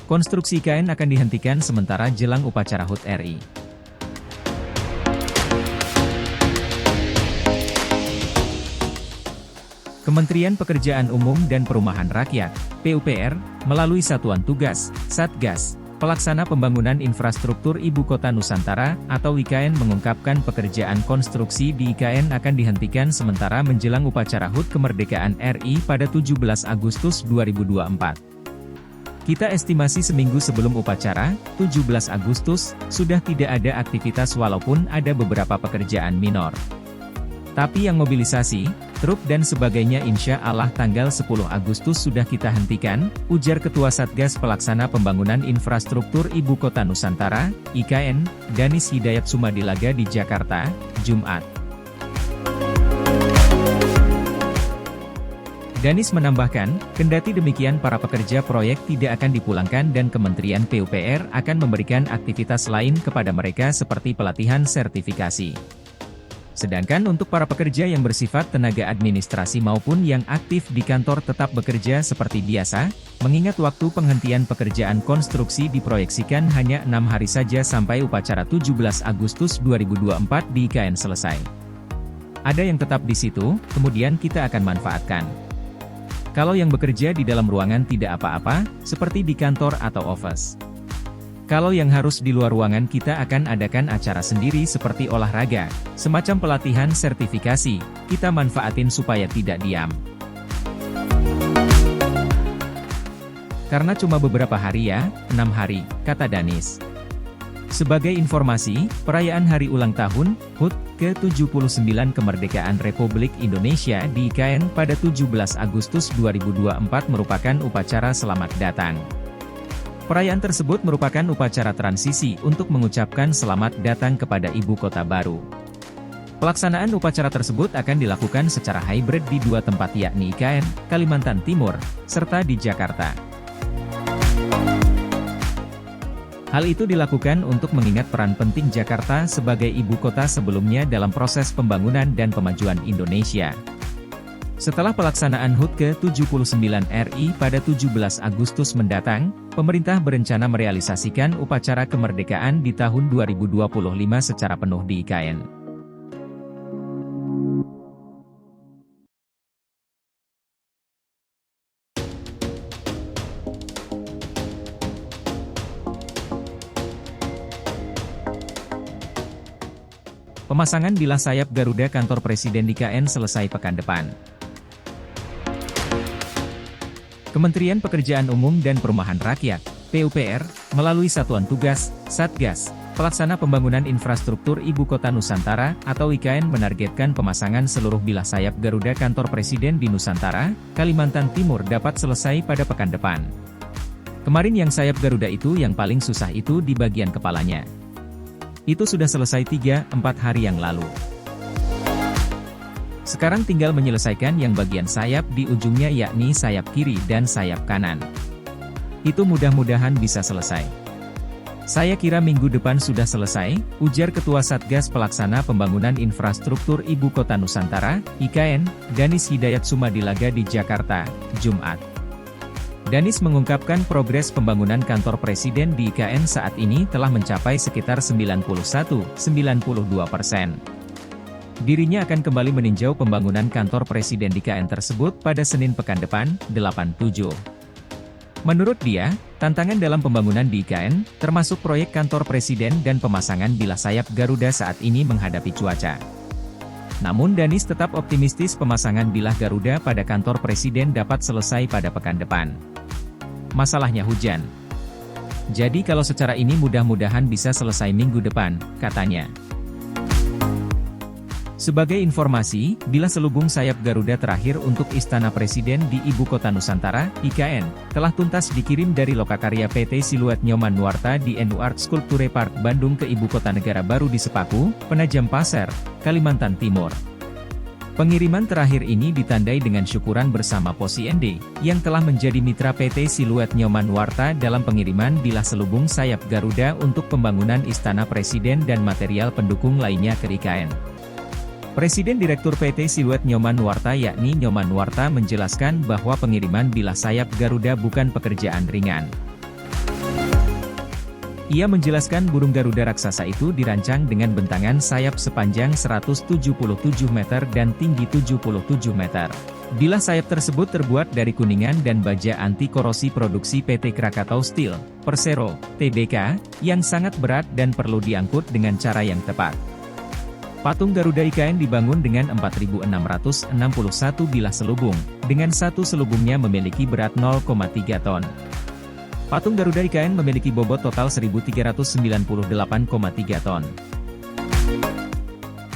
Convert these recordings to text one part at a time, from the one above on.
Konstruksi IKN akan dihentikan sementara jelang upacara HUT RI. Kementerian Pekerjaan Umum dan Perumahan Rakyat, PUPR, melalui Satuan Tugas, Satgas, Pelaksana Pembangunan Infrastruktur Ibu Kota Nusantara, atau IKN mengungkapkan pekerjaan konstruksi di IKN akan dihentikan sementara menjelang upacara HUT Kemerdekaan RI pada 17 Agustus 2024. Kita estimasi seminggu sebelum upacara, 17 Agustus, sudah tidak ada aktivitas walaupun ada beberapa pekerjaan minor. Tapi yang mobilisasi, truk dan sebagainya insya Allah tanggal 10 Agustus sudah kita hentikan, ujar Ketua Satgas Pelaksana Pembangunan Infrastruktur Ibu Kota Nusantara, IKN, Danis Hidayat Sumadilaga di Jakarta, Jumat. Danis menambahkan, kendati demikian para pekerja proyek tidak akan dipulangkan dan Kementerian PUPR akan memberikan aktivitas lain kepada mereka seperti pelatihan sertifikasi. Sedangkan untuk para pekerja yang bersifat tenaga administrasi maupun yang aktif di kantor tetap bekerja seperti biasa, mengingat waktu penghentian pekerjaan konstruksi diproyeksikan hanya 6 hari saja sampai upacara 17 Agustus 2024 di IKN selesai. Ada yang tetap di situ, kemudian kita akan manfaatkan. Kalau yang bekerja di dalam ruangan tidak apa-apa, seperti di kantor atau office. Kalau yang harus di luar ruangan kita akan adakan acara sendiri seperti olahraga, semacam pelatihan sertifikasi, kita manfaatin supaya tidak diam. Karena cuma beberapa hari ya, 6 hari, kata Danis. Sebagai informasi, perayaan hari ulang tahun, HUT, ke-79 Kemerdekaan Republik Indonesia di IKN pada 17 Agustus 2024 merupakan upacara selamat datang. Perayaan tersebut merupakan upacara transisi untuk mengucapkan selamat datang kepada ibu kota baru. Pelaksanaan upacara tersebut akan dilakukan secara hybrid di 2 tempat yakni IKN, Kalimantan Timur, serta di Jakarta. Hal itu dilakukan untuk mengingat peran penting Jakarta sebagai ibu kota sebelumnya dalam proses pembangunan dan pemajuan Indonesia. Setelah pelaksanaan HUT ke-79 RI pada 17 Agustus mendatang, pemerintah berencana merealisasikan upacara kemerdekaan di tahun 2025 secara penuh di IKN. Pemasangan bilah sayap Garuda kantor Presiden di IKN selesai pekan depan. Kementerian Pekerjaan Umum dan Perumahan Rakyat, PUPR, melalui Satuan Tugas, Satgas, Pelaksana Pembangunan Infrastruktur Ibu Kota Nusantara, atau IKN menargetkan pemasangan seluruh bilah sayap Garuda kantor Presiden di Nusantara, Kalimantan Timur dapat selesai pada pekan depan. Kemarin yang sayap Garuda itu yang paling susah itu di bagian kepalanya. Itu sudah selesai 3-4 hari yang lalu. Sekarang tinggal menyelesaikan yang bagian sayap di ujungnya yakni sayap kiri dan sayap kanan. Itu mudah-mudahan bisa selesai. Saya kira minggu depan sudah selesai, ujar Ketua Satgas Pelaksana Pembangunan Infrastruktur Ibu Kota Nusantara, IKN, Danis Hidayat Sumadilaga di Jakarta, Jumat. Danis mengungkapkan progres pembangunan kantor Presiden di IKN saat ini telah mencapai sekitar 91-92%. Dirinya akan kembali meninjau pembangunan kantor Presiden di IKN tersebut pada Senin pekan depan, 8/7. Menurut dia, tantangan dalam pembangunan di IKN, termasuk proyek kantor Presiden dan pemasangan bilah sayap Garuda saat ini menghadapi cuaca. Namun Danis tetap optimistis pemasangan bilah Garuda pada kantor Presiden dapat selesai pada pekan depan. Masalahnya hujan. Jadi kalau secara ini mudah-mudahan bisa selesai minggu depan, katanya. Sebagai informasi, bilah selubung sayap Garuda terakhir untuk Istana Presiden di Ibu Kota Nusantara, IKN, telah tuntas dikirim dari lokakarya PT Siluet Nyoman Nuarta di NU Art Sculpture Park Bandung ke Ibu Kota Negara Baru di Sepaku, Penajam Pasir, Kalimantan Timur. Pengiriman terakhir ini ditandai dengan syukuran bersama Posyendu, yang telah menjadi mitra PT Siluet Nyoman Nuarta dalam pengiriman bilah selubung sayap Garuda untuk pembangunan Istana Presiden dan material pendukung lainnya ke IKN. Presiden Direktur PT Siluet Nyoman Nuarta yakni Nyoman Nuarta menjelaskan bahwa pengiriman bilah sayap Garuda bukan pekerjaan ringan. Ia menjelaskan burung Garuda raksasa itu dirancang dengan bentangan sayap sepanjang 177 meter dan tinggi 77 meter. Bilah sayap tersebut terbuat dari kuningan dan baja anti korosi produksi PT Krakatau Steel, Persero, Tbk, yang sangat berat dan perlu diangkut dengan cara yang tepat. Patung Garuda IKN dibangun dengan 4.661 bilah selubung, dengan satu selubungnya memiliki berat 0,3 ton. Patung Garuda IKN memiliki bobot total 1.398,3 ton.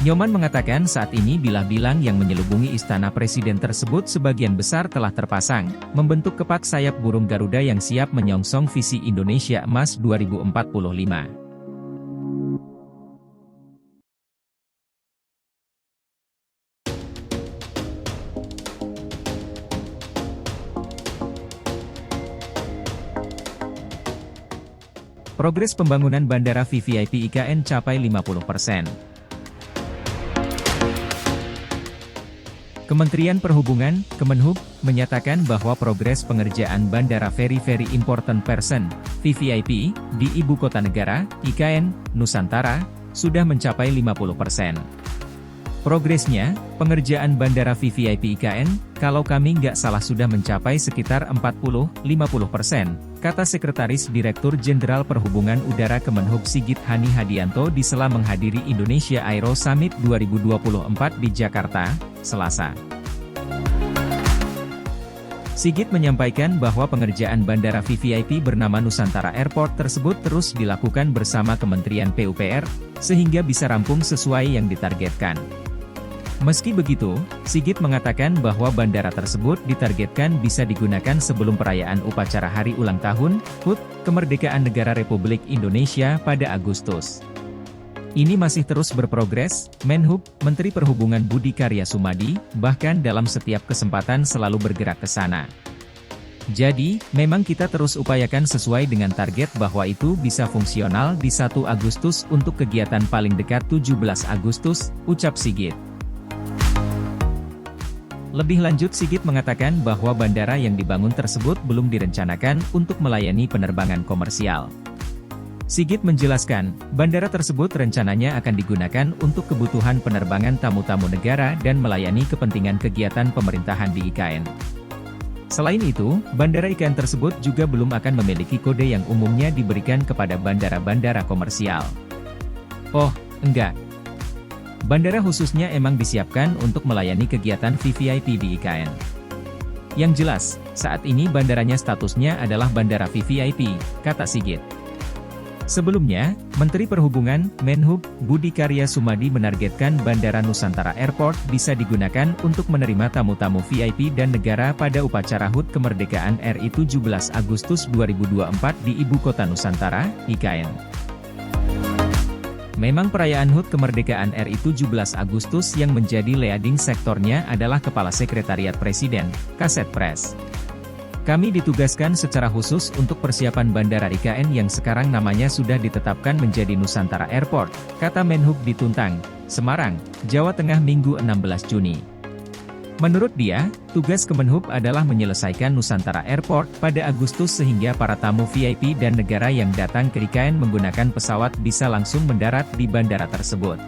Nyoman mengatakan saat ini bilah-bilang yang menyelubungi istana presiden tersebut sebagian besar telah terpasang, membentuk kepak sayap burung Garuda yang siap menyongsong visi Indonesia Emas 2045. Progres pembangunan Bandara VVIP IKN capai 50%. Kementerian Perhubungan, Kemenhub, menyatakan bahwa progres pengerjaan Bandara Very Important Person, VVIP, di Ibu Kota Negara, IKN, Nusantara, sudah mencapai 50%. Progresnya, pengerjaan Bandara VVIP IKN, kalau kami nggak salah sudah mencapai sekitar 40-50%, kata Sekretaris Direktur Jenderal Perhubungan Udara Kemenhub Sigit Hani Hadianto di sela menghadiri Indonesia Aero Summit 2024 di Jakarta, Selasa. Sigit menyampaikan bahwa pengerjaan Bandara VVIP bernama Nusantara Airport tersebut terus dilakukan bersama Kementerian PUPR, sehingga bisa rampung sesuai yang ditargetkan. Meski begitu, Sigit mengatakan bahwa bandara tersebut ditargetkan bisa digunakan sebelum perayaan upacara Hari Ulang Tahun, HUT, Kemerdekaan Negara Republik Indonesia pada Agustus. Ini masih terus berprogres, Menhub, Menteri Perhubungan Budi Karya Sumadi, bahkan dalam setiap kesempatan selalu bergerak ke sana. Jadi, memang kita terus upayakan sesuai dengan target bahwa itu bisa fungsional di 1 Agustus untuk kegiatan paling dekat 17 Agustus, ucap Sigit. Lebih lanjut Sigit mengatakan bahwa bandara yang dibangun tersebut belum direncanakan untuk melayani penerbangan komersial. Sigit menjelaskan, bandara tersebut rencananya akan digunakan untuk kebutuhan penerbangan tamu-tamu negara dan melayani kepentingan kegiatan pemerintahan di IKN. Selain itu, bandara IKN tersebut juga belum akan memiliki kode yang umumnya diberikan kepada bandara-bandara komersial. Oh, enggak. Bandara khususnya emang disiapkan untuk melayani kegiatan VVIP di IKN. Yang jelas, saat ini bandaranya statusnya adalah Bandara VVIP, kata Sigit. Sebelumnya, Menteri Perhubungan, Menhub, Budi Karya Sumadi menargetkan Bandara Nusantara Airport bisa digunakan untuk menerima tamu-tamu VIP dan negara pada upacara HUT Kemerdekaan RI 17 Agustus 2024 di Ibu Kota Nusantara, IKN. Memang perayaan HUT Kemerdekaan RI 17 Agustus yang menjadi leading sektornya adalah Kepala Sekretariat Presiden, Kasetpres. Kami ditugaskan secara khusus untuk persiapan Bandara IKN yang sekarang namanya sudah ditetapkan menjadi Nusantara Airport, kata Menhub di Tuntang, Semarang, Jawa Tengah Minggu 16 Juni. Menurut dia, tugas Kemenhub adalah menyelesaikan Nusantara Airport pada Agustus sehingga para tamu VIP dan negara yang datang ke IKN menggunakan pesawat bisa langsung mendarat di bandara tersebut.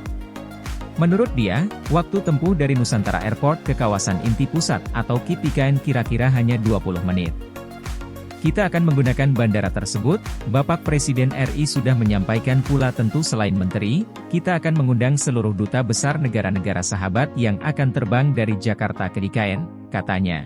Menurut dia, waktu tempuh dari Nusantara Airport ke kawasan inti pusat atau KIP IKN kira-kira hanya 20 menit. Kita akan menggunakan bandara tersebut, Bapak Presiden RI sudah menyampaikan pula tentu selain menteri, kita akan mengundang seluruh duta besar negara-negara sahabat yang akan terbang dari Jakarta ke IKN, katanya.